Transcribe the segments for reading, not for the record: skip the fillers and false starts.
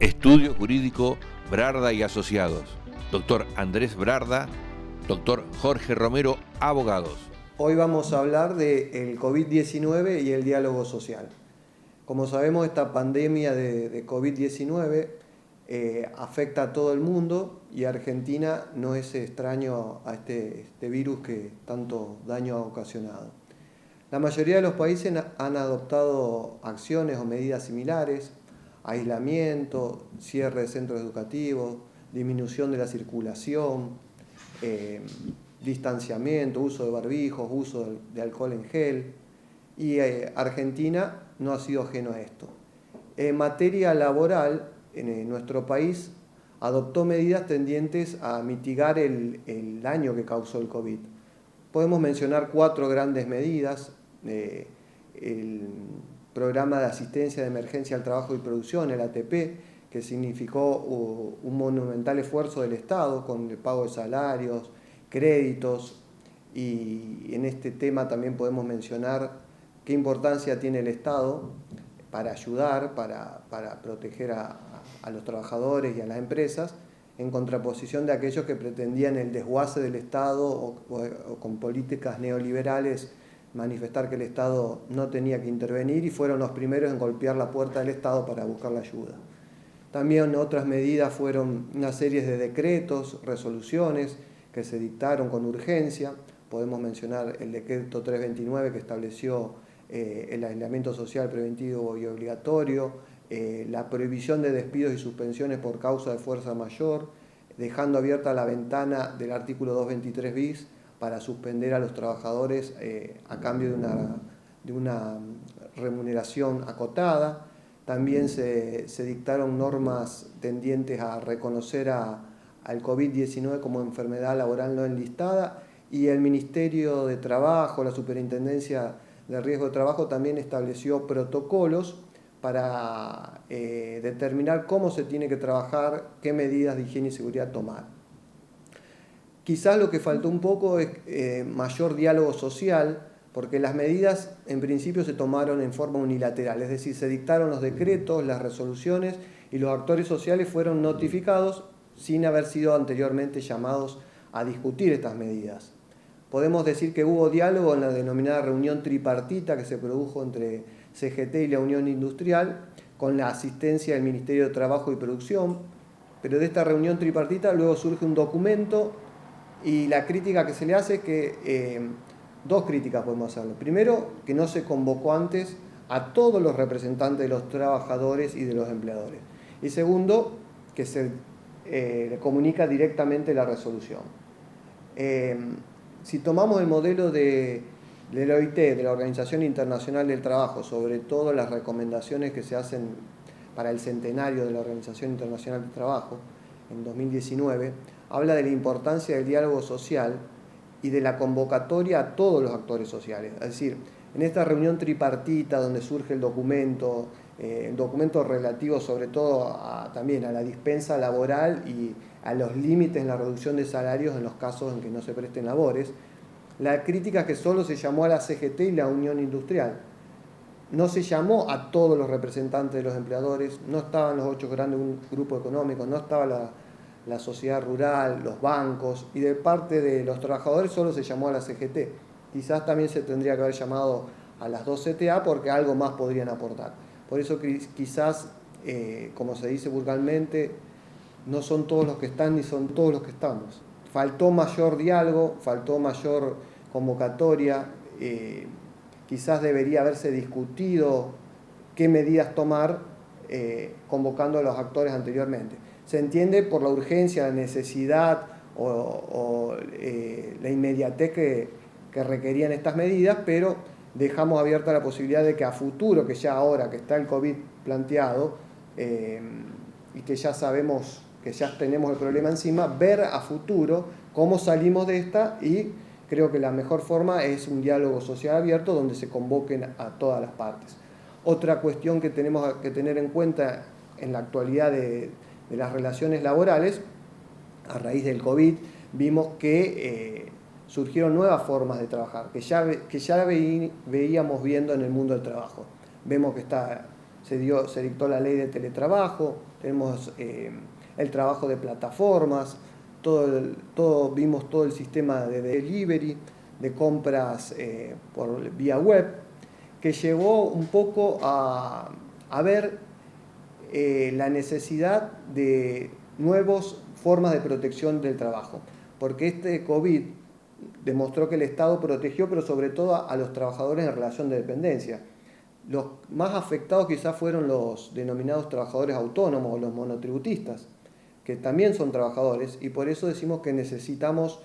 Estudio Jurídico Brarda y Asociados. Doctor Andrés Brarda, doctor Jorge Romero, abogados. Hoy vamos a hablar del COVID-19 y el diálogo social. Como sabemos, esta pandemia de COVID-19 afecta a todo el mundo y Argentina no es extraño a este virus que tanto daño ha ocasionado. La mayoría de los países han adoptado acciones o medidas similares: aislamiento, cierre de centros educativos, disminución de la circulación, distanciamiento, uso de barbijos, uso de alcohol en gel, y Argentina no ha sido ajeno a esto. En materia laboral, en nuestro país adoptó medidas tendientes a mitigar el daño que causó el COVID. Podemos mencionar 4 grandes medidas: el Programa de Asistencia de Emergencia al Trabajo y Producción, el ATP, que significó un monumental esfuerzo del Estado con el pago de salarios, créditos, y en este tema también podemos mencionar qué importancia tiene el Estado para ayudar, para proteger a los trabajadores y a las empresas, en contraposición de aquellos que pretendían el desguace del Estado o con políticas neoliberales manifestar que el Estado no tenía que intervenir, y fueron los primeros en golpear la puerta del Estado para buscar la ayuda. También otras medidas fueron una serie de decretos, resoluciones que se dictaron con urgencia. Podemos mencionar el decreto 329 que estableció el aislamiento social preventivo y obligatorio, la prohibición de despidos y suspensiones por causa de fuerza mayor, dejando abierta la ventana del artículo 223 bis para suspender a los trabajadores a cambio de una remuneración acotada. También se dictaron normas tendientes a reconocer al COVID-19 como enfermedad laboral no enlistada, y el Ministerio de Trabajo, la Superintendencia de Riesgo de Trabajo, también estableció protocolos para determinar cómo se tiene que trabajar, qué medidas de higiene y seguridad tomar. Quizás lo que faltó un poco es mayor diálogo social, porque las medidas en principio se tomaron en forma unilateral, es decir, se dictaron los decretos, las resoluciones, y los actores sociales fueron notificados sin haber sido anteriormente llamados a discutir estas medidas. Podemos decir que hubo diálogo en la denominada reunión tripartita que se produjo entre CGT y la Unión Industrial, con la asistencia del Ministerio de Trabajo y Producción, pero de esta reunión tripartita luego surge un documento, y la crítica que se le hace es que, dos críticas podemos hacerle. Primero, que no se convocó antes a todos los representantes de los trabajadores y de los empleadores. Y segundo, que se le comunica directamente la resolución. Si tomamos el modelo de la OIT, de la Organización Internacional del Trabajo, sobre todo las recomendaciones que se hacen para el centenario de la Organización Internacional del Trabajo en 2019, habla de la importancia del diálogo social y de la convocatoria a todos los actores sociales. Es decir, en esta reunión tripartita donde surge el documento relativo sobre todo también a la dispensa laboral y a los límites en la reducción de salarios en los casos en que no se presten labores, la crítica es que solo se llamó a la CGT y la Unión Industrial. No se llamó a todos los representantes de los empleadores, no estaban los 8 grandes grupos económicos, no estaba la sociedad rural, los bancos, y de parte de los trabajadores solo se llamó a la CGT. Quizás también se tendría que haber llamado a las 2 CTA porque algo más podrían aportar. Por eso quizás, como se dice vulgarmente, no son todos los que están ni son todos los que estamos. Faltó mayor diálogo, faltó mayor convocatoria, quizás debería haberse discutido qué medidas tomar convocando a los actores anteriormente. Se entiende por la urgencia, la necesidad o la inmediatez que requerían estas medidas, pero dejamos abierta la posibilidad de que a futuro, que ya ahora que está el COVID planteado y que ya sabemos que ya tenemos el problema encima, ver a futuro cómo salimos de esta, y creo que la mejor forma es un diálogo social abierto donde se convoquen a todas las partes. Otra cuestión que tenemos que tener en cuenta en la actualidad de las relaciones laborales, a raíz del COVID, vimos que surgieron nuevas formas de trabajar, que ya veíamos viendo en el mundo del trabajo. Vemos que está se dictó la ley de teletrabajo, tenemos el trabajo de plataformas, vimos todo el sistema de delivery, de compras por vía web, que llevó un poco a ver la necesidad de nuevas formas de protección del trabajo, porque este COVID demostró que el Estado protegió, pero sobre todo a los trabajadores en relación de dependencia. Los más afectados quizás fueron los denominados trabajadores autónomos o los monotributistas, que también son trabajadores, y por eso decimos que necesitamos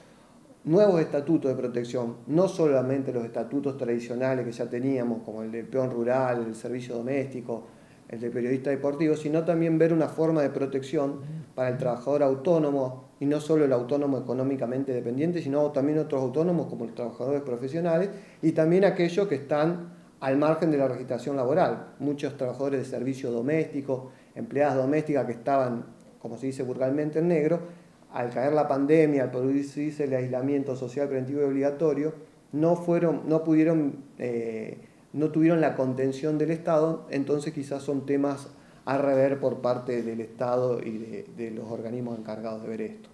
nuevos estatutos de protección, no solamente los estatutos tradicionales que ya teníamos, como el del peón rural, el servicio doméstico, el de periodista deportivo, sino también ver una forma de protección para el trabajador autónomo, y no solo el autónomo económicamente dependiente, sino también otros autónomos como los trabajadores profesionales, y también aquellos que están al margen de la legislación laboral. Muchos trabajadores de servicio doméstico, empleadas domésticas que estaban, como se dice vulgarmente, en negro, al caer la pandemia, al producirse el aislamiento social preventivo y obligatorio, no tuvieron la contención del Estado, entonces quizás son temas a rever por parte del Estado y de los organismos encargados de ver esto.